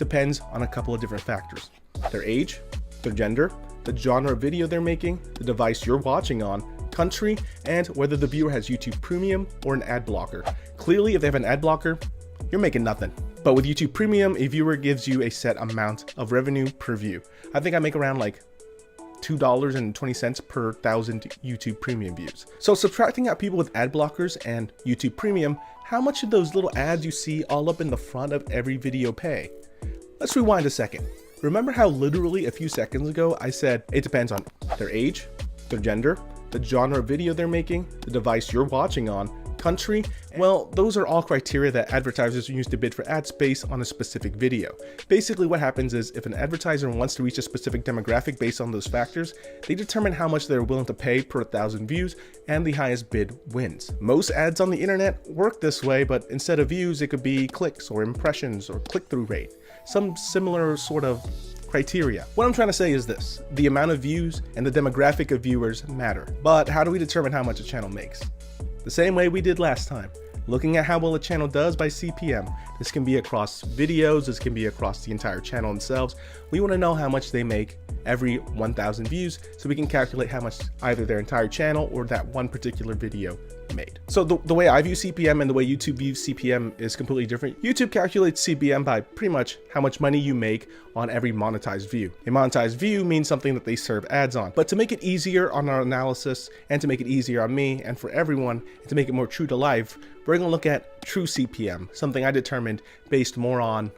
depends on a couple of different factors: their age, their gender, the genre of video they're making, the device you're watching on, country, and whether the viewer has YouTube Premium or an ad blocker. Clearly, if they have an ad blocker, you're making nothing. But with YouTube Premium, a viewer gives you a set amount of revenue per view. I think I make around like $2.20 per 1,000 YouTube Premium views. So subtracting out people with ad blockers and YouTube Premium, how much of those little ads you see all up in the front of every video pay? Let's rewind a second. Remember how literally a few seconds ago I said it depends on their age, their gender, the genre of video they're making, the device you're watching on, country? Well, those are all criteria that advertisers use to bid for ad space on a specific video. Basically what happens is if an advertiser wants to reach a specific demographic based on those factors, they determine how much they're willing to pay per 1,000 views, and the highest bid wins. Most ads on the internet work this way, but instead of views, it could be clicks or impressions or click-through rate, some similar sort of criteria. What I'm trying to say is this: the amount of views and the demographic of viewers matter. But how do we determine how much a channel makes? The same way we did last time, looking at how well a channel does by CPM. This can be across videos, this can be across the entire channel themselves. We want to know how much they make every 1,000 views so we can calculate how much either their entire channel or that one particular video made. So the way I view CPM and the way YouTube views CPM is completely different. YouTube calculates CPM by pretty much how much money you make on every monetized view. A monetized view means something that they serve ads on. But to make it easier on our analysis, and to make it easier on me and for everyone, and to make it more true to life, we're going to look at true CPM, something I determined based more on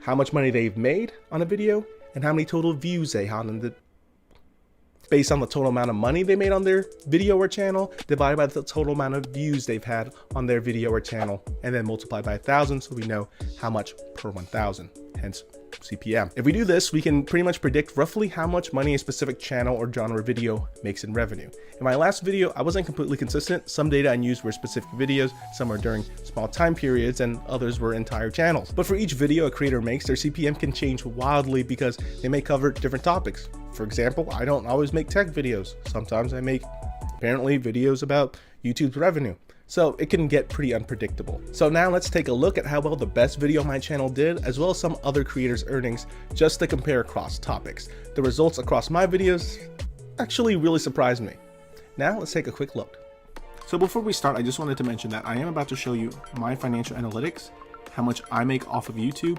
how much money they've made on a video and how many total views they had on the based on the total amount of money they made on their video or channel, divided by the total amount of views they've had on their video or channel, and then multiplied by 1,000 so we know how much per 1,000, hence CPM. If we do this, we can pretty much predict roughly how much money a specific channel or genre video makes in revenue. In my last video, I wasn't completely consistent. Some data I used were specific videos, some were during small time periods, and others were entire channels. But for each video a creator makes, their CPM can change wildly because they may cover different topics. For example, I don't always make tech videos. Sometimes I make apparently videos about YouTube's revenue. So it can get pretty unpredictable. So now let's take a look at how well the best video on my channel did, as well as some other creators' earnings, just to compare across topics. The results across my videos actually really surprised me. Now let's take a quick look. So before we start, I just wanted to mention that I am about to show you my financial analytics, how much I make off of YouTube,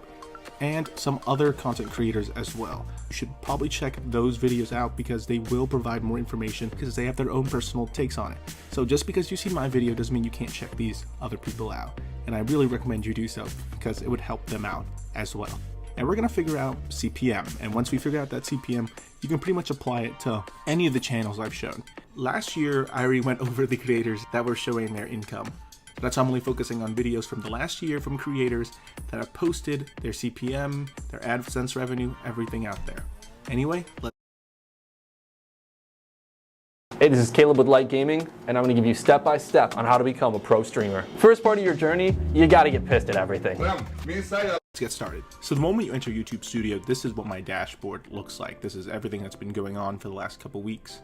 and some other content creators as well. You should probably check those videos out because they will provide more information because they have their own personal takes on it. So just because you see my video doesn't mean you can't check these other people out. And I really recommend you do so because it would help them out as well. And we're gonna figure out CPM. And once we figure out that CPM, you can pretty much apply it to any of the channels I've shown. Last year, I already went over the creators that were showing their income. That's why I'm only focusing on videos from the last year from creators that have posted their CPM, their AdSense revenue, everything out there. Anyway, let's. Hey, this is Caleb with Light Gaming, and I'm going to give you step-by-step on how to become a pro streamer. First part of your journey, you got to get pissed at everything. Let's get started. So the moment you enter YouTube Studio, this is what my dashboard looks like. This is everything that's been going on for the last couple weeks.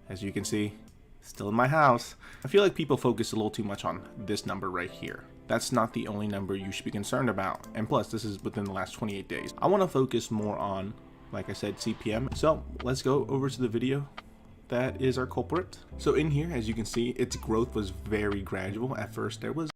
As you can see, still in my house. I feel like people focus a little too much on this number right here. That's not the only number you should be concerned about. And plus, this is within the last 28 days. I want to focus more on, like I said, CPM. So let's go over to the video that is our culprit. So in here, as you can see, its growth was very gradual. At first, there was